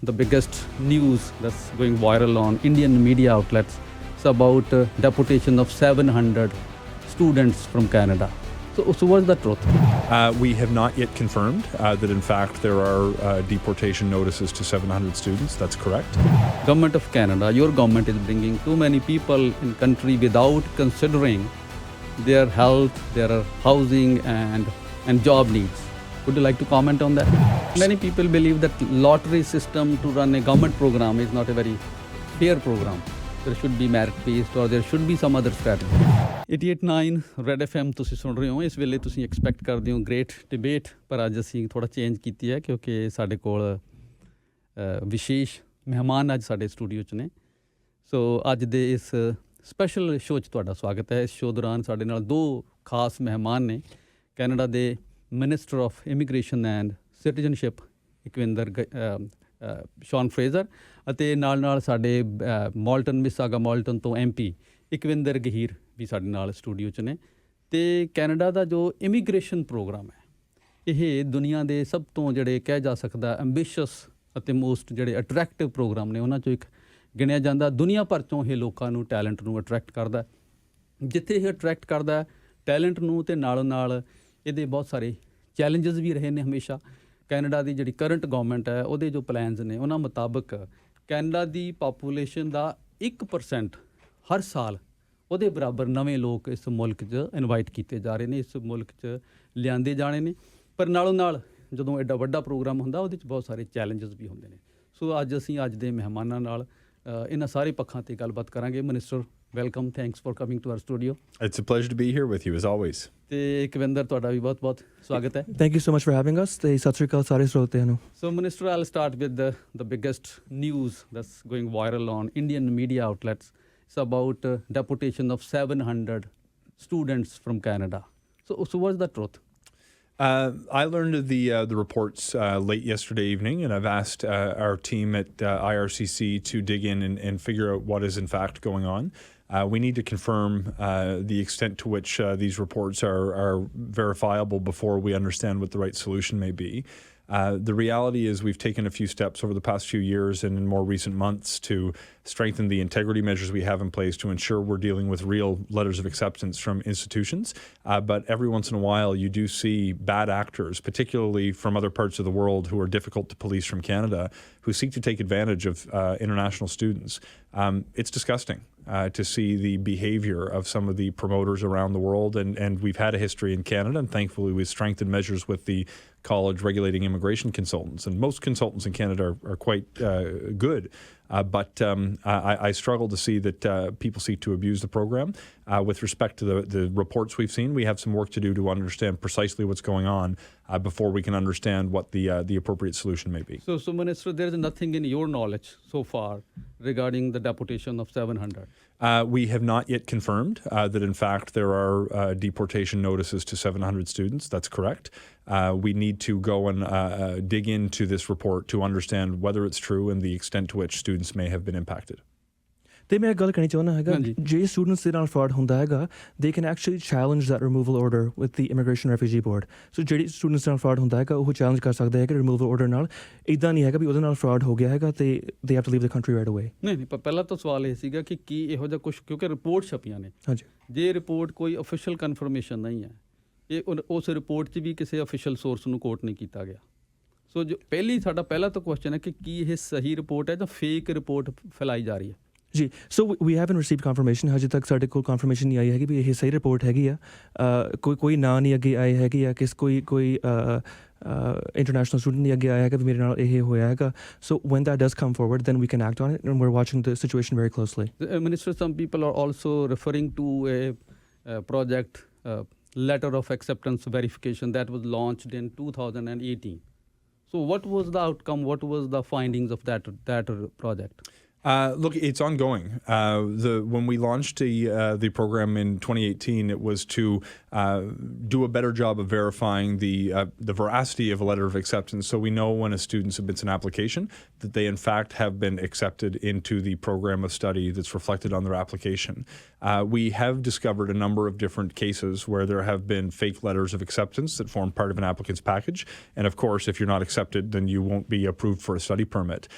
The biggest news that's going viral on Indian media outlets is about deportation of 700 students from Canada. So what's the truth? We have not yet confirmed that in fact there are deportation notices to 700 students. That's correct. Government of Canada, your government is bringing too many people in country without considering their health, their housing and job needs. Would you like to comment on that? Many people believe that lottery system to run a government program is not a very fair program. There should be merit-based or there should be some other strategy. 88.9 Red FM ਤੁਸੀਂ ਸੁਣ ਰਹੇ ਹੋ। ਇਸ ਵੇਲੇ ਤੁਸੀਂ expect ਕਰਦੇ ਹੋ great debate, ਪਰ ਅੱਜ ਅਸੀਂ ਥੋੜਾ ਚੇਂਜ ਕੀਤੀ ਹੈ ਕਿਉਂਕਿ ਸਾਡੇ ਕੋਲ ਵਿਸ਼ੇਸ਼ ਮਹਿਮਾਨ ਅੱਜ ਸਾਡੇ ਸਟੂਡੀਓ 'ਚ ਨੇ। ਸੋ ਅੱਜ ਦੇ ਇਸ ਸਪੈਸ਼ਲ ਸ਼ੋਅ 'ਚ ਤੁਹਾਡਾ ਸਵਾਗਤ ਹੈ। ਇਸ ਸ਼ੋਅ ਦੌਰਾਨ ਸਾਡੇ ਨਾਲ ਦੋ ਖਾਸ ਮਹਿਮਾਨ ਨੇ। ਕੈਨੇਡਾ ਦੇ minister of immigration and citizenship Iqwinder Sean Fraser ਅਤੇ ਨਾਲ ਸਾਡੇ ਮੌਲਟਨ ਮਿਸਾਗਾ ਮੌਲਟਨ ਤੋਂ MP ਇਕਵਿੰਦਰ ਗਹੀਰ ਵੀ ਸਾਡੇ ਨਾਲ ਸਟੂਡੀਓ 'ਚ ਨੇ। ਅਤੇ ਕੈਨੇਡਾ ਦਾ ਜੋ ਇਮੀਗ੍ਰੇਸ਼ਨ ਪ੍ਰੋਗਰਾਮ ਹੈ ਇਹ ਦੁਨੀਆ ਦੇ ਸਭ ਤੋਂ ਜਿਹੜੇ ਕਹਿ ਜਾ ਸਕਦਾ ਐਂਬੀਸ਼ੀਅਸ ਅਤੇ ਮੋਸਟ ਜਿਹੜੇ ਅਟਰੈਕਟਿਵ ਪ੍ਰੋਗਰਾਮ ਨੇ ਉਹਨਾਂ 'ਚੋਂ ਇੱਕ ਗਿਣਿਆ ਜਾਂਦਾ। ਦੁਨੀਆ ਭਰ 'ਚੋਂ ਇਹ ਲੋਕਾਂ ਨੂੰ ਟੈਲੈਂਟ ਨੂੰ ਅਟਰੈਕਟ ਕਰਦਾ। ਜਿੱਥੇ ਇਹ ਅਟਰੈਕਟ ਕਰਦਾ ਟੈਲੈਂਟ ਨੂੰ ਅਤੇ ਨਾਲੋਂ ਨਾਲ ਇਹਦੇ ਬਹੁਤ ਸਾਰੇ ਚੈਲੰਜਸ ਵੀ ਰਹੇ ਨੇ ਹਮੇਸ਼ਾ। ਕੈਨੇਡਾ ਦੀ ਜਿਹੜੀ ਕਰੰਟ ਗੌਰਮੈਂਟ ਹੈ ਉਹਦੇ ਜੋ ਪਲਾਨਸ ਨੇ ਉਹਨਾਂ ਮੁਤਾਬਕ ਕੈਨੇਡਾ ਦੀ ਪਾਪੂਲੇਸ਼ਨ ਦਾ 1% ਹਰ ਸਾਲ ਉਹਦੇ ਬਰਾਬਰ ਨਵੇਂ ਲੋਕ ਇਸ ਮੁਲਕ 'ਚ ਇਨਵਾਈਟ ਕੀਤੇ ਜਾ ਰਹੇ ਨੇ, ਇਸ ਮੁਲਕ 'ਚ ਲਿਆਂਦੇ ਜਾਣੇ ਨੇ। ਪਰ ਨਾਲੋਂ ਨਾਲ ਜਦੋਂ ਐਡਾ ਵੱਡਾ ਪ੍ਰੋਗਰਾਮ ਹੁੰਦਾ ਉਹਦੇ 'ਚ ਬਹੁਤ ਸਾਰੇ ਚੈਲੰਜਸ ਵੀ ਹੁੰਦੇ ਨੇ। ਸੋ ਅੱਜ ਅਸੀਂ ਅੱਜ ਦੇ ਮਹਿਮਾਨਾਂ ਨਾਲ ਇਹਨਾਂ ਸਾਰੇ ਪੱਖਾਂ 'ਤੇ ਗੱਲਬਾਤ ਕਰਾਂਗੇ। Minister welcome, thanks for coming to our studio. It's a pleasure to be here with you as always. ਤੇ ਇਕਵਿੰਦਰ ਤੁਹਾਡਾ ਵੀ ਬਹੁਤ ਸਵਾਗਤ ਹੈ। Thank you so much for having us. ਤੇ ਸਤਿ ਸ਼੍ਰੀ ਅਕਾਲ ਸਾਰੇ ਸਰੋਤਿਆਂ ਨੂੰ। So Minister, I'll start with the biggest news that's going viral on Indian media outlets. It's about deportation of 700 students from Canada. So what's the truth? I learned of the reports late yesterday evening, and I've asked our team at IRCC to dig in and figure out what is in fact going on. We need to confirm the extent to which these reports are verifiable before we understand what the right solution may be. The reality is we've taken a few steps over the past few years and in more recent months to strengthen the integrity measures we have in place to ensure we're dealing with real letters of acceptance from institutions. But every once in a while you do see bad actors, particularly from other parts of the world who are difficult to police from Canada, who seek to take advantage of international students. It's disgusting to see the behaviour of some of the promoters around the world, and we've had a history in Canada, and thankfully we've strengthened measures with the college regulating immigration consultants, and most consultants in Canada are quite good. But I struggle to see that people seek to abuse the program. With respect to the reports we've seen, we have some work to do to understand precisely what's going on before we can understand what the appropriate solution may be. So Minister, there is nothing in your knowledge so far regarding the deportation of 700? We have not yet confirmed that in fact there are deportation notices to 700 students. That's correct. We need to go and dig into this report to understand whether it's true and the extent to which students may have been impacted. ਤੇ ਮੈਂ ਗੱਲ ਕਰਨੀ ਚਾਹੁੰਦਾ ਹੈਗਾ ਜੇ students ਦੇ ਨਾਲ fraud ਹੁੰਦਾ ਹੈਗਾ they can actually challenge that removal order with the immigration refugee board. So ਜਿਹੜੀ ਸਟੂਡੈਂਟਸ ਨਾਲ ਫਰਾਡ ਹੁੰਦਾ ਹੈਗਾ ਉਹ ਚੈਲੰਜ ਕਰ ਸਕਦਾ ਹੈ ਕਿ ਰਿਮੂਵਲ ਆਰਡਰ ਨਾਲ ਇੱਦਾਂ ਨਹੀਂ ਹੈਗਾ ਵੀ ਉਹਦੇ ਨਾਲ ਫਰਾਡ ਹੋ ਗਿਆ ਹੈਗਾ ਤੇ they have to leave the country right away. ਨਹੀਂ ਪਰ ਪਹਿਲਾ ਤਾਂ ਸਵਾਲ ਇਹ ਸੀਗਾ ਕਿ ਕੀ ਇਹੋ ਜਿਹਾ ਕੁਛ, ਕਿਉਂਕਿ ਰਿਪੋਰਟ ਛਪੀਆਂ ਨੇ। ਹਾਂਜੀ, ਜੇ ਰਿਪੋਰਟ ਕੋਈ ਅਫੀਸ਼ੀਅਲ ਕਨਫਰਮੇਸ਼ਨ ਨਹੀਂ ਹੈ, ਇਹ ਉਸ ਰਿਪੋਰਟ 'ਚ ਵੀ ਕਿਸੇ ਅਫੀਸ਼ੀਅਲ ਸੋਰਸ ਨੂੰ ਕੋਟ ਨਹੀਂ ਕੀਤਾ ਗਿਆ। ਸੋ ਜੋ ਸਾਡਾ ਪਹਿਲਾ ਤਾਂ ਕੁਐਸਚਨ ਹੈ ਕਿ ਕੀ ਇਹ ਸਹੀ ਰਿਪੋਰਟ ਹੈ ਜਾਂ ਫੇਕ ਰਿਪੋਰਟ ਫੈਲਾਈ ਜਾ ਰਹੀ ਹੈ? ਜੀ ਸੋ ਵੀ ਹੈਵਨ ਰਿਸੀਵਡ ਕਨਫਰਮੇਸ਼ਨ। ਹਜੇ ਤੱਕ ਸਾਡੇ ਕੋਲ ਕਨਫਰਮੇਸ਼ਨ ਨਹੀਂ ਆਈ ਹੈਗੀ ਵੀ ਇਹ ਸਹੀ ਰਿਪੋਰਟ ਹੈਗੀ ਆ। ਕੋਈ ਨਾਂ ਨਹੀਂ ਅੱਗੇ ਆਏ ਹੈਗੀ ਆ ਕੋਈ ਇੰਟਰਨੈਸ਼ਨਲ ਸਟੂਡੈਂਟ ਨਹੀਂ ਅੱਗੇ ਆਇਆ ਹੈਗਾ ਵੀ ਮੇਰੇ ਨਾਲ ਇਹ ਹੋਇਆ ਹੈਗਾ। So when that does come forward then we can act on it and we're watching the situation very closely. Minister, some people are also referring to a project letter of acceptance verification that was launched in 2018. So what was the outcome? What was the findings of that project? Look, it's ongoing. When we launched the program in 2018, it was to do a better job of verifying the veracity of a letter of acceptance, so we know when a student submits an application that they in fact have been accepted into the program of study that's reflected on their application. We have discovered a number of different cases where there have been fake letters of acceptance that form part of an applicant's package, and of course, if you're not accepted, then you won't be approved for a study permit.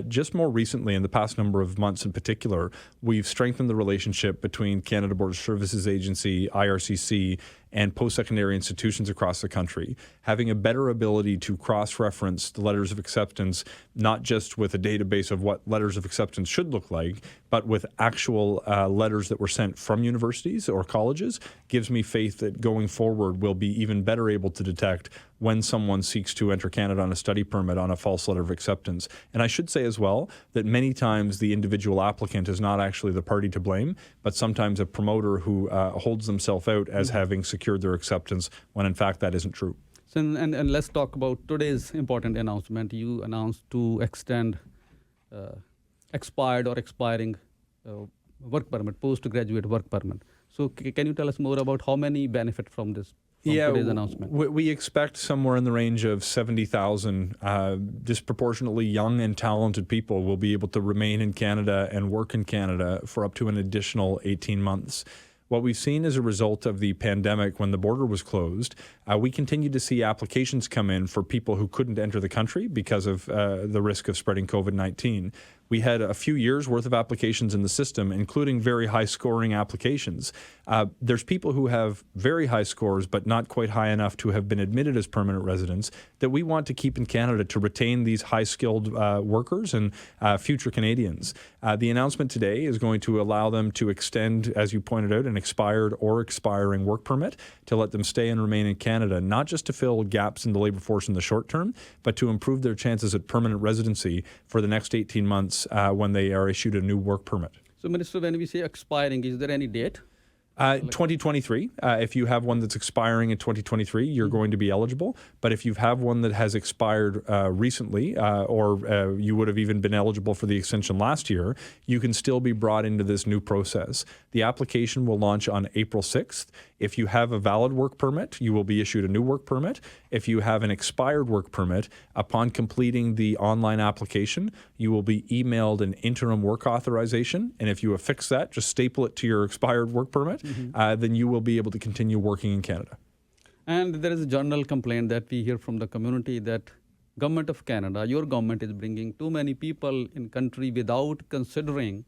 Just more recently, in the past number of months in particular, we've strengthened the relationship between Canada Border Services Agency, IRCC, and post-secondary institutions across the country, having a better ability to cross-reference the letters of acceptance, not just with a database of what letters of acceptance should look like, but with actual letters that were sent from universities or colleges, gives me faith that going forward we'll be even better able to detect when someone seeks to enter Canada on a study permit on a false letter of acceptance. And I should say as well that many times the individual applicant is not actually the party to blame, but sometimes a promoter who holds themselves out as having secured their acceptance when in fact that isn't true. So, and let's talk about today's important announcement. You announced to extend expired or expiring work permit, postgraduate work permit. So can you tell us more about how many benefit from this? Today's announcement? We expect somewhere in the range of 70,000 disproportionately young and talented people will be able to remain in Canada and work in Canada for up to an additional 18 months. What we've seen as a result of the pandemic, when the border was closed, we continued to see applications come in for people who couldn't enter the country because of the risk of spreading COVID-19. We had a few years' worth of applications in the system, including very high-scoring applications. There's people who have very high scores, but not quite high enough to have been admitted as permanent residents, that we want to keep in Canada to retain these high-skilled workers and future Canadians. The announcement today is going to allow them to extend, as you pointed out, an expired or expiring work permit to let them stay and remain in Canada, not just to fill gaps in the labour force in the short term, but to improve their chances at permanent residency for the next 18 months when they are issued a new work permit. So, Minister, when we say expiring, is there any date? 2023. If you have one that's expiring in 2023, you're going to be eligible. But if you have one that has expired recently, or you would have even been eligible for the extension last year, you can still be brought into this new process. The application will launch on April 6th. If you have a valid work permit, you will be issued a new work permit. If you have an expired work permit, upon completing the online application, you will be emailed an interim work authorization. And if you affix that, just staple it to your expired work permit, then you will be able to continue working in Canada. And there is a general complaint that we hear from the community that Government of Canada, your government, is bringing too many people in country without considering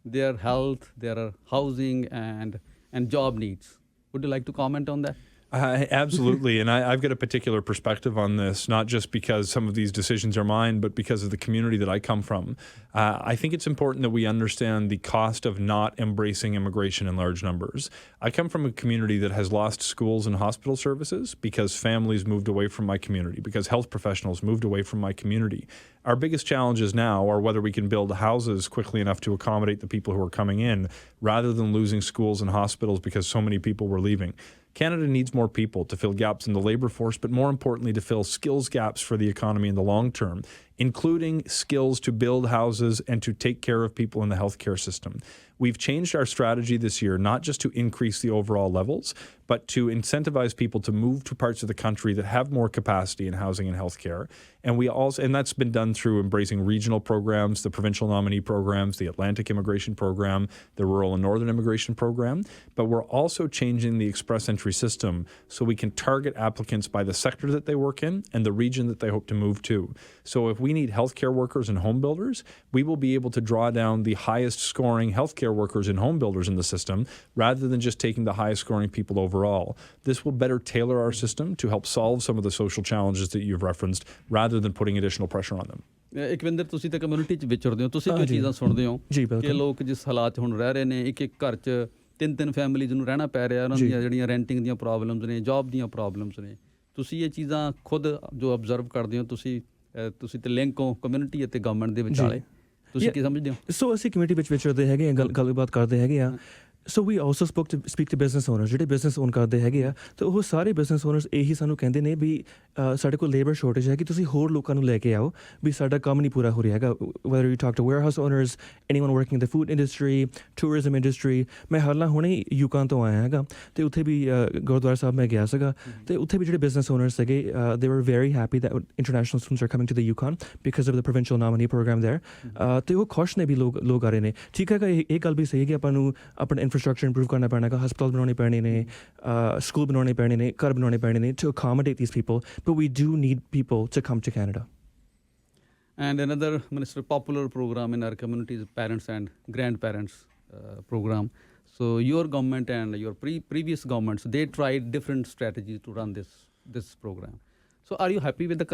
their health, their housing, and job needs. Would you like to comment on that? Absolutely. And I've got a particular perspective on this, not just because some of these decisions are mine, but because of the community that I come from. I think it's important that we understand the cost of not embracing immigration in large numbers. I come from a community that has lost schools and hospital services because families moved away from my community, because health professionals moved away from my community. Our biggest challenges now are whether we can build houses quickly enough to accommodate the people who are coming in, rather than losing schools and hospitals because so many people were leaving. Canada needs more people to fill gaps in the labour force, but more importantly, to fill skills gaps for the economy in the long term, including skills to build houses and to take care of people in the healthcare system. We've changed our strategy this year, not just to increase the overall levels, but to incentivize people to move to parts of the country that have more capacity in housing and healthcare. And that's been done through embracing regional programs, the provincial nominee programs, the Atlantic Immigration Program, the Rural and Northern Immigration Program. But we're also changing the express entry system so we can target applicants by the sector that they work in and the region that they hope to move to. So if we need healthcare workers and home builders, we will be able to draw down the highest scoring healthcare workers and home builders in the system rather than just taking the highest scoring people overall. This will better tailor our system to help solve some of the social challenges that you've referenced rather than putting additional pressure on them. Iqwinder, ਤੁਸੀਂ ਤਾਂ community 'ਚ ਵਿਚਰਦੇ ਹੋ, ਤੁਸੀਂ ਕੀ ਚੀਜ਼ਾਂ ਸੁਣਦੇ ਹੋ ਕਿ ਲੋਕ ਜਿਸ ਹਾਲਾਤ 'ਚ ਹੁਣ ਰਹਿ ਰਹੇ ਨੇ, ਇੱਕ ਘਰ 'ਚ ਤਿੰਨ ਫੈਮਿਲੀਜ਼ ਨੂੰ ਰਹਿਣਾ ਪੈ ਰਿਹਾ, ਉਹਨਾਂ ਦੀਆਂ ਜਿਹੜੀਆਂ ਰੈਂਟਿੰਗ ਦੀਆਂ ਪ੍ਰੋਬਲਮਸ ਨੇ, ਜੌਬ ਦੀਆਂ ਪ੍ਰੋਬਲਮਸ ਨੇ, ਤੁਸੀਂ ਇਹ ਚੀਜ਼ਾਂ ਖੁਦ ਜੋ ਅਬਜ਼ਰਵ ਕਰਦੇ ਹੋ, ਤੁਸੀਂ ਤੇ ਲਿੰਕ ਹੋ ਕਮਿਊਨਿਟੀ ਅਤੇ ਗਵਰਨਮੈਂਟ ਦੇ ਵਿਚਾਲੇ, ਤੁਸੀਂ ਕੀ ਸਮਝਦੇ ਹੋ? ਸੋ ਅਸੀਂ ਕਮਿਊਨਿਟੀ ਵਿੱਚ ਵਿਚਰਦੇ ਹੈਗੇ ਆ, ਗੱਲਬਾਤ ਕਰਦੇ ਹੈਗੇ ਆ। So we also speak to business owners ਜਿਹੜੇ business own ਕਰਦੇ ਹੈਗੇ ਆ ਤੇ ਉਹ ਸਾਰੇ business owners ਇਹੀ ਸਾਨੂੰ ਕਹਿੰਦੇ ਨੇ ਵੀ ਸਾਡੇ ਕੋਲ labor shortage ਹੈ ਕਿ ਤੁਸੀਂ ਹੋਰ ਲੋਕਾਂ ਨੂੰ ਲੈ ਕੇ ਆਓ ਵੀ ਸਾਡਾ ਕੰਮ ਨਹੀਂ ਪੂਰਾ ਹੋ ਰਿਹਾ ਹੈਗਾ whether you talk to warehouse owners anyone working in the food industry tourism industry ਮੈਂ ਹਾਲਾਂ ਹੁਣੇ ਯੂਕਾਨ ਤੋਂ ਆਇਆ ਹੈਗਾ ਤੇ ਉੱਥੇ ਵੀ ਗੁਰਦੁਆਰਾ ਸਾਹਿਬ ਮੈਂ ਗਿਆ ਸੀਗਾ ਤੇ ਉੱਥੇ ਵੀ ਜਿਹੜੇ business owners ਸੀਗੇ they were very happy that international students are coming to the Yukon because of the provincial nominee program there ਤੇ ਉਹ ਖੁਸ਼ ਨੇ ਵੀ ਲੋਕ ਆ ਰਹੇ ਨੇ ਠੀਕ ਹੈਗਾ ਇਹ ਗੱਲ ਵੀ ਸਹੀ ਹੈ ਕਿ ਆਪਾਂ ਨੂੰ ਆਪਣਾ infrastructure improve ਕਰਨਾ ਪੈਣਾ ਹੈਗਾ ਹਸਪਤਾਲ ਬਣਾਉਣੇ ਪੈਣੇ ਨੇ ਸਕੂਲ ਬਣਾਉਣੇ ਪੈਣੇ ਨੇ ਘਰ ਬਣਾਉਣੇ ਪੈਣੇ ਨੇ to accommodate these people but we do need people to come to Canada. And another Minister popular program in our community is parents and grandparents program. So your government and your previous governments, they tried different strategies to run this program. So are you happy with the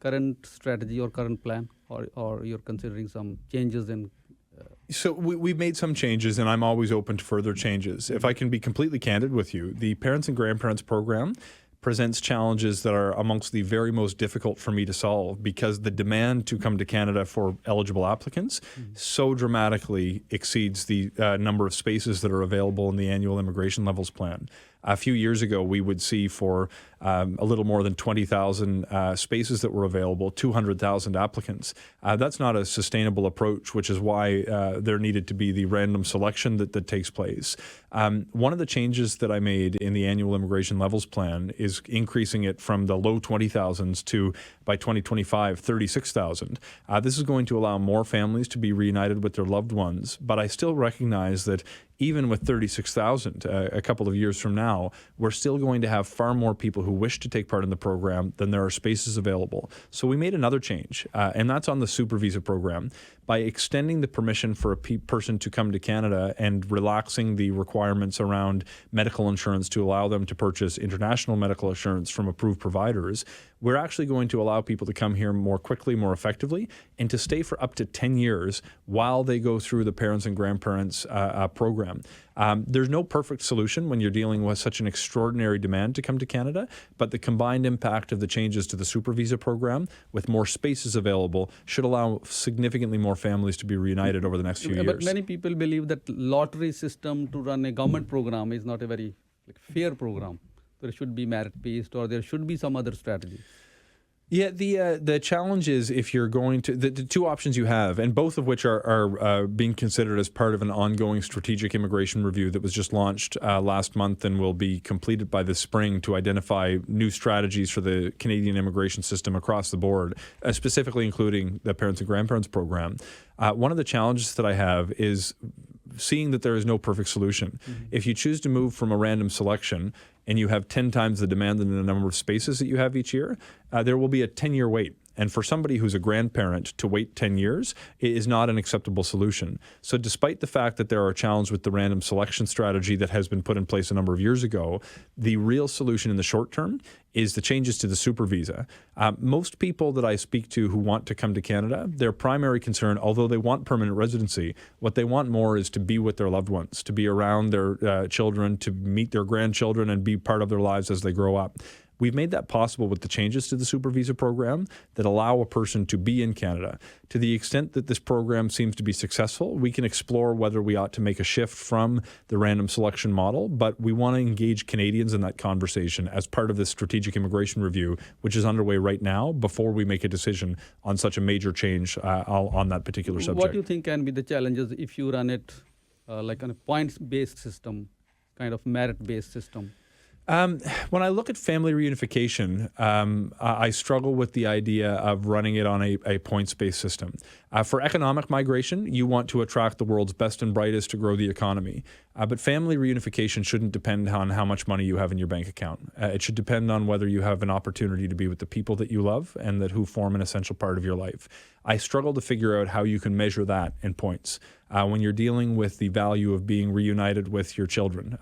current strategy or current plan, or you're considering some changes in? So we've made some changes, and I'm always open to further changes. If I can be completely candid with you, the Parents and Grandparents program presents challenges that are amongst the very most difficult for me to solve because the demand to come to Canada for eligible applicants so dramatically exceeds the number of spaces that are available in the annual immigration levels plan. A few years ago, we would see for a little more than 20,000 spaces that were available, 200,000 applicants. That's not a sustainable approach, which is why there needed to be the random selection that takes place. One of the changes that I made in the annual immigration levels plan is increasing it from the low 20,000s to, by 2025, 36,000. This is going to allow more families to be reunited with their loved ones, but I still recognize that even with 36,000 a couple of years from now, we're still going to have far more people who wish to take part in the program than there are spaces available. So we made another change, and that's on the super visa program. By extending the permission for a person to come to Canada and relaxing the requirements around medical insurance to allow them to purchase international medical insurance from approved providers, we're actually going to allow people to come here more quickly, more effectively, and to stay for up to 10 years while they go through the Parents and Grandparents program. There's no perfect solution when you're dealing with such an extraordinary demand to come to Canada, but the combined impact of the changes to the super visa program with more spaces available should allow significantly more families to be reunited over the next few years. But many people believe that lottery system to run a government program is not a very fair program. There should be merit-based, or there should be some other strategy. Yeah, the challenge is if you're going to the two options you have, and both of which are being considered as part of an ongoing strategic immigration review that was just launched last month and will be completed by this spring to identify new strategies for the Canadian immigration system across the board, specifically including the Parents and Grandparents program. One of the challenges that I have is seeing that there is no perfect solution. If you choose to move from a random selection and you have 10 times the demand and the number of spaces that you have each year, there will be a 10-year wait. And for somebody who's a grandparent to wait 10 years is not an acceptable solution. So despite the fact that there are challenges with the random selection strategy that has been put in place a number of years ago, the real solution in the short term is the changes to the super visa. Most people that I speak to who want to come to Canada, their primary concern, although they want permanent residency, what they want more is to be with their loved ones, to be around their children, to meet their grandchildren and be part of their lives as they grow up. We've made that possible with the changes to the super visa program that allow a person to be in Canada. To the extent that this program seems to be successful, we can explore whether we ought to make a shift from the random selection model, but we want to engage Canadians in that conversation as part of this strategic immigration review, which is underway right now, before we make a decision on such a major change on that particular subject. What do you think can be the challenges if you run it like on a points-based system, kind of merit-based system? When I look at family reunification, I struggle with the idea of running it on a points-based system. For economic migration, you want to attract the world's best and brightest to grow the economy. But family reunification shouldn't depend on how much money you have in your bank account. It should depend on whether you have an opportunity to be with the people that you love and that who form an essential part of your life. I struggle to figure out how you can measure that in points. When you're dealing with the value of being reunited with your children,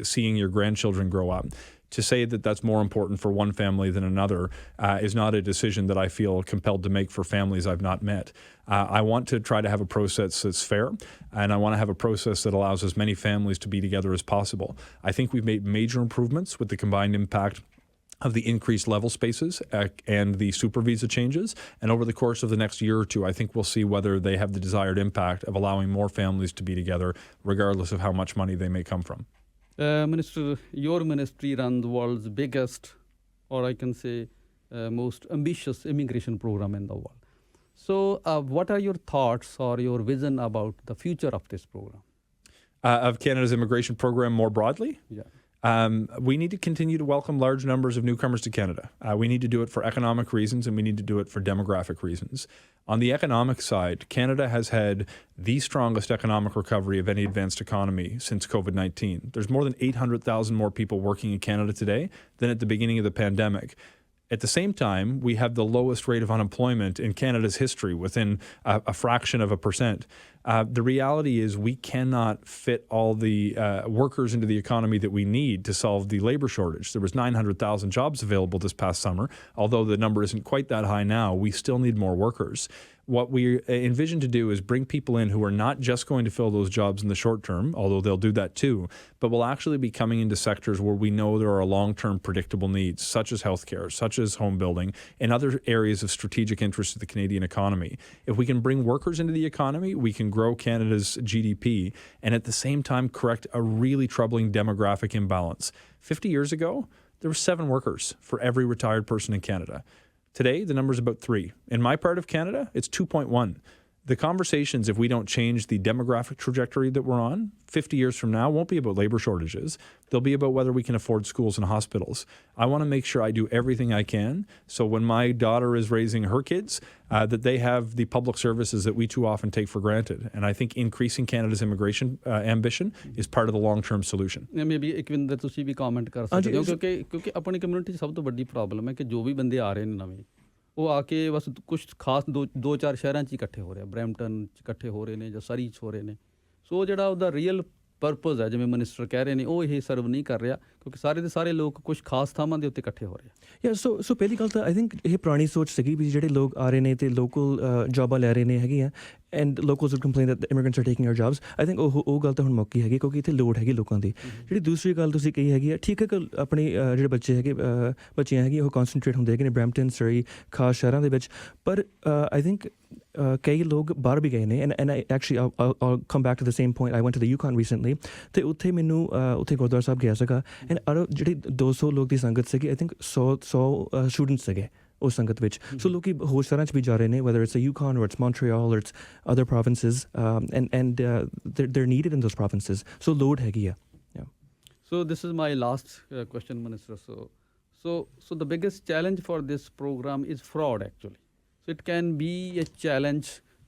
seeing your grandchildren grow up, to say that that's more important for one family than another is not a decision that I feel compelled to make for families I've not met. I want to try to have a process that's fair, and I want to have a process that allows as many families to be together as possible. I think we've made major improvements with the combined impact of the increased level spaces and the super visa changes. And over the course of the next year or two, I think we'll see whether they have the desired impact of allowing more families to be together, regardless of how much money they may come from. Minister, your ministry runs the world's biggest, or I can say most ambitious immigration program in the world. So what are your thoughts or your vision about the future of this program? Of Canada's immigration program more broadly? Yeah. We need to continue to welcome large numbers of newcomers to Canada. We need to do it for economic reasons, and we need to do it for demographic reasons. On the economic side, Canada has had the strongest economic recovery of any advanced economy since COVID-19. There's more than 800,000 more people working in Canada today than at the beginning of the pandemic. At the same time, we have the lowest rate of unemployment in Canada's history, within a fraction of a percent. The reality is we cannot fit all the workers into the economy that we need to solve the labor shortage. There was 900,000 jobs available this past summer. Although the number isn't quite that high now, we still need more workers. What we envision to do is bring people in who are not just going to fill those jobs in the short term, although they'll do that too, but will actually be coming into sectors where we know there are long-term predictable needs, such as healthcare, such as home building, and other areas of strategic interest to the Canadian economy. If we can bring workers into the economy, we can grow Canada's GDP and at the same time correct a really troubling demographic imbalance. 50 years ago, there were 7 workers for every retired person in Canada. Today, the number is about 3. In my part of Canada, it's 2.1. The conversations, if we don't change the demographic trajectory that we're on, 50 years from now, won't be about labor shortages. They'll be about whether we can afford schools and hospitals. I want to make sure I do everything I can so when my daughter is raising her kids, that they have the public services that we too often take for granted. And I think increasing Canada's immigration ambition is part of the long-term solution. Maybe Iqwinder, ਤੁਸੀਂ ਵੀ comment ਕਰ ਸਕਦੇ ਹੋ ਕਿਉਂਕਿ ਆਪਣੀ community 'ਚ ਸਭ ਤੋਂ ਵੱਡੀ ਪ੍ਰੋਬਲਮ ਹੈ ਕਿ ਜੋ ਵੀ ਬੰਦੇ ਆ ਰਹੇ ਨੇ ਨਵੇਂ ਉਹ ਆ ਕੇ ਬਸ ਕੁਛ ਖਾਸ ਦੋ ਚਾਰ ਸ਼ਹਿਰਾਂ 'ਚ ਹੀ ਇਕੱਠੇ ਹੋ ਰਹੇ ਆ, ਬਰੈਂਪਟਨ 'ਚ ਇਕੱਠੇ ਹੋ ਰਹੇ ਨੇ ਜਾਂ ਸਰੀ 'ਚ ਹੋ ਰਹੇ ਨੇ। ਸੋ ਜਿਹੜਾ ਉਹਦਾ ਰੀਅਲ ਪਰਪਸ ਹੈ, ਜਿਵੇਂ ਮਿਨਿਸਟਰ ਕਹਿ ਰਹੇ ਨੇ, ਉਹ ਇਹ ਸਰਵ ਨਹੀਂ ਕਰ ਰਿਹਾ ਕਿਉਂਕਿ ਸਾਰੇ ਦੇ ਸਾਰੇ ਲੋਕ ਕੁਝ ਖਾਸ ਥਾਵਾਂ ਦੇ ਉੱਤੇ ਇਕੱਠੇ ਹੋ ਰਹੇ ਆ। ਯਾ ਸੋ ਪਹਿਲੀ ਗੱਲ ਤਾਂ ਆਈ ਥਿੰਕ ਇਹ ਪੁਰਾਣੀ ਸੋਚ ਸੀਗੀ ਵੀ ਜਿਹੜੇ ਲੋਕ ਆ ਰਹੇ ਨੇ ਤੇ ਲੋਕਲ ਜੋਬਾਂ ਲੈ ਰਹੇ ਨੇ ਹੈਗੀਆਂ and locals would complain that immigrants are taking our jobs. I think ਉਹ ਗੱਲ ਤਾਂ ਹੁਣ ਮੁੱਕੀ ਹੈਗੀ ਕਿਉਂਕਿ ਇੱਥੇ ਲੋੜ ਹੈਗੀ ਲੋਕਾਂ ਦੀ। ਜਿਹੜੀ ਦੂਸਰੀ ਗੱਲ ਤੁਸੀਂ ਕਹੀ ਹੈਗੀ ਆ, ਠੀਕ ਹੈ ਕਿ ਆਪਣੇ ਜਿਹੜੇ ਬੱਚੇ ਹੈਗੇ ਬੱਚੀਆਂ ਹੈਗੀਆਂ ਉਹ ਕਨਸਨਟਰੇਟ ਹੁੰਦੇ ਹੈਗੇ ਨੇ ਬਰੈਂਪਟਨ, ਸਰੀ, ਖਾਸ ਸ਼ਹਿਰਾਂ ਦੇ ਵਿੱਚ, ਪਰ ਆਈ ਥਿੰਕ ਕਈ ਲੋਕ ਬਾਹਰ ਵੀ ਗਏ ਨੇ and I actually I'll come back to the same point. I went to the Yukon recently ਅਤੇ ਉੱਥੇ ਮੈਨੂੰ ਉੱਥੇ ਗੁਰਦੁਆਰਾ ਸਾਹਿਬ ਗਿਆ ਸੀਗਾ ਐਂਡ ਜਿਹੜੀ 200 ਲੋਕ ਦੀ ਸੰਗਤ ਸੀਗੀ, ਆਈ ਥਿੰਕ 100 ਸਟੂਡੈਂਟਸ ਸੀਗੇ ਉਸ ਸੰਗਤ ਵਿੱਚ। ਸੋ ਲੋਕੀ ਹੋਰ ਸ਼ਹਿਰਾਂ 'ਚ ਵੀ ਜਾ ਰਹੇ ਨੇ, whether it's the Yukon or it's Montreal or it's other provinces, and they're needed in those provinces. So ਲੋੜ ਹੈਗੀ ਆ। So this is my last question, Minister. So the biggest challenge for this program is fraud, actually. So it can be a challenge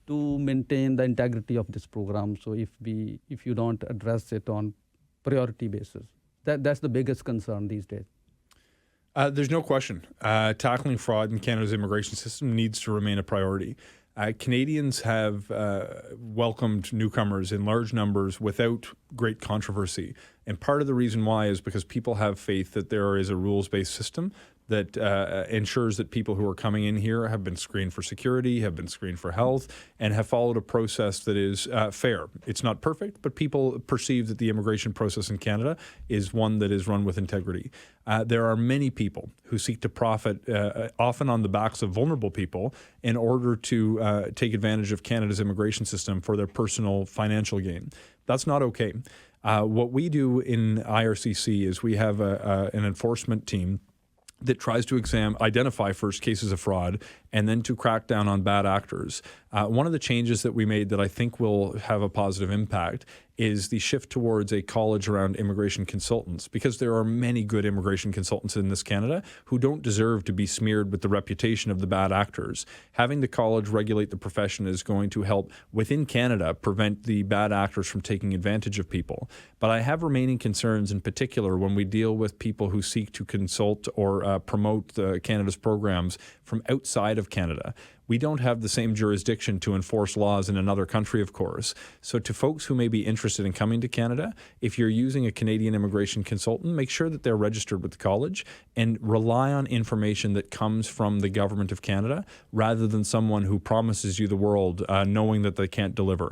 to maintain the integrity of this program. So if you don't address it on priority basis, that's the biggest concern these days. There's no question. Tackling fraud in Canada's immigration system needs to remain a priority. Canadians have welcomed newcomers in large numbers without great controversy. And part of the reason why is because people have faith that there is a rules-based system that ensures that people who are coming in here have been screened for security, have been screened for health, and have followed a process that is fair. It's not perfect, but people perceive that the immigration process in Canada is one that is run with integrity. There are many people who seek to profit, often on the backs of vulnerable people, in order to take advantage of Canada's immigration system for their personal financial gain. That's not okay. What we do in IRCC is we have an enforcement team that tries to identify first cases of fraud and then to crack down on bad actors. One of the changes that we made that I think will have a positive impact is the shift towards a college around immigration consultants, because there are many good immigration consultants in this Canada who don't deserve to be smeared with the reputation of the bad actors. Having the college regulate the profession is going to help within Canada prevent the bad actors from taking advantage of people. But I have remaining concerns in particular when we deal with people who seek to consult or promote Canada's programs from outside of Canada. We don't have the same jurisdiction to enforce laws in another country, of course. So to folks who may be interested in coming to Canada, if you're using a Canadian immigration consultant, make sure that they're registered with the college and rely on information that comes from the government of Canada rather than someone who promises you the world knowing that they can't deliver.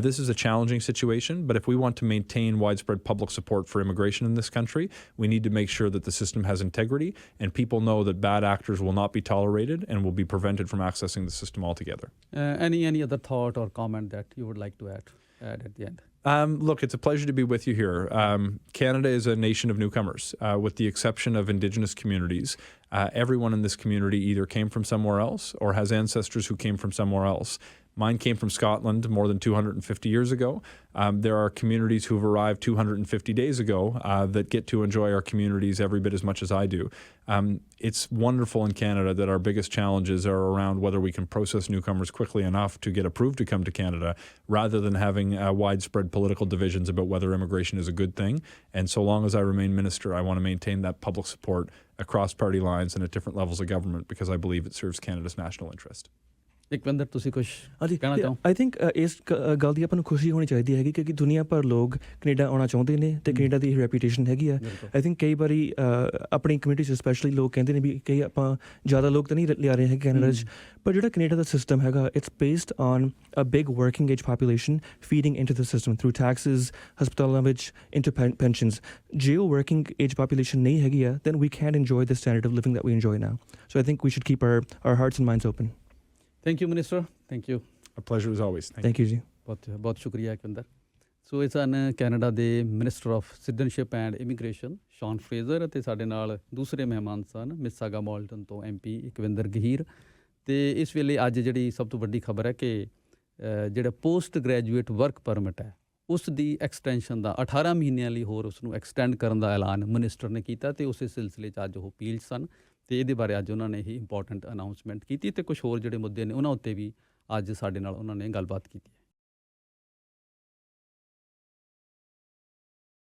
This is a challenging situation, but if we want to maintain widespread public support for immigration in this country, we need to make sure that the system has integrity and people know that bad actors will not be tolerated and will be prevented from accessing the system altogether. Any other thought or comment that you would like to add at the end? Look, it's a pleasure to be with you here. Canada is a nation of newcomers, with the exception of Indigenous communities. Everyone in this community either came from somewhere else or has ancestors who came from somewhere else. Mine came from Scotland more than 250 years ago. There are communities who've arrived 250 days ago that get to enjoy our communities every bit as much as I do. It's wonderful in Canada that our biggest challenges are around whether we can process newcomers quickly enough to get approved to come to Canada, rather than having widespread political divisions about whether immigration is a good thing. And so long as I remain minister, I want to maintain that public support across party lines and at different levels of government, because I believe it serves Canada's national interest. Iqwinder, ਤੁਸੀਂ ਕੁਝ ਕਹਿਣਾ ਚਾਹੋ? I think ਇਸ ਗੱਲ ਦੀ ਆਪਾਂ ਨੂੰ ਖੁਸ਼ੀ ਹੋਣੀ ਚਾਹੀਦੀ ਹੈਗੀ ਕਿਉਂਕਿ ਦੁਨੀਆ ਭਰ ਲੋਕ ਕੈਨੇਡਾ ਆਉਣਾ ਚਾਹੁੰਦੇ ਨੇ ਅਤੇ ਕੈਨੇਡਾ ਦੀ ਰੈਪੂਟੇਸ਼ਨ ਹੈਗੀ ਆ। ਆਈ ਥਿੰਕ ਕਈ ਵਾਰੀ ਆਪਣੀ ਕਮਿਊਨਿਟੀ 'ਚ ਸਪੈਸ਼ਲੀ ਲੋਕ ਕਹਿੰਦੇ ਨੇ ਵੀ ਕਈ ਆਪਾਂ ਜ਼ਿਆਦਾ ਲੋਕ ਤਾਂ ਨਹੀਂ ਲਿਆ ਰਹੇ ਹੈਗੇ ਕੈਨੇਡਾ 'ਚ, ਪਰ ਜਿਹੜਾ ਕੈਨੇਡਾ ਦਾ ਸਿਸਟਮ ਹੈਗਾ it's based on a big working age population feeding into the system through taxes, ਹਸਪਤਾਲਾਂ ਵਿੱਚ, ਇਨਟੂ ਪੈਨਸ਼ਨਸ। ਜੇ ਉਹ ਵਰਕਿੰਗ ਏਜ ਪਾਪੂਲੇਸ਼ਨ ਨਹੀਂ ਹੈਗੀ ਆ then we can enjoy the standard of living that we enjoy now. So I think we should keep our hearts and minds open. Thank you, Minister. Thank you. A pleasure as always. Thank you ਜੀ। ਬਹੁਤ ਸ਼ੁਕਰੀਆ Ikwinder. So ਇਹ ਸਨ Canada ਦੇ minister of citizenship and immigration Sean Fraser, ਅਤੇ ਸਾਡੇ ਨਾਲ ਦੂਸਰੇ ਮਹਿਮਾਨ ਸਨ ਮਿਸਾਗਾ ਮੋਲਟਨ ਤੋਂ MP ਇਕਵਿੰਦਰ ਗਹੀਰ। ਅਤੇ ਇਸ ਵੇਲੇ ਅੱਜ ਜਿਹੜੀ ਸਭ ਤੋਂ ਵੱਡੀ ਖਬਰ ਹੈ ਕਿ ਜਿਹੜਾ ਪੋਸਟ ਗ੍ਰੈਜੂਏਟ ਵਰਕ ਪਰਮਿਟ ਹੈ ਉਸ ਦੀ ਐਕਸਟੈਂਸ਼ਨ ਦਾ 18 ਮਹੀਨਿਆਂ ਲਈ ਹੋਰ ਉਸ ਨੂੰ ਐਕਸਟੈਂਡ ਕਰਨ ਦਾ ਐਲਾਨ ਮਿਨਿਸਟਰ ਨੇ ਕੀਤਾ, ਅਤੇ ਉਸੇ ਸਿਲਸਿਲੇ 'ਚ ਅੱਜ ਉਹ ਅਪੀਲ ਸਨ ਅਤੇ ਇਹਦੇ ਬਾਰੇ ਅੱਜ ਉਹਨਾਂ ਨੇ ਹੀ ਇੰਪੋਰਟੈਂਟ ਅਨਾਊਂਸਮੈਂਟ ਕੀਤੀ, ਅਤੇ ਕੁਛ ਹੋਰ ਜਿਹੜੇ ਮੁੱਦੇ ਨੇ ਉਹਨਾਂ ਉੱਤੇ ਵੀ ਅੱਜ ਸਾਡੇ ਨਾਲ ਉਹਨਾਂ ਨੇ ਗੱਲਬਾਤ ਕੀਤੀ ਹੈ।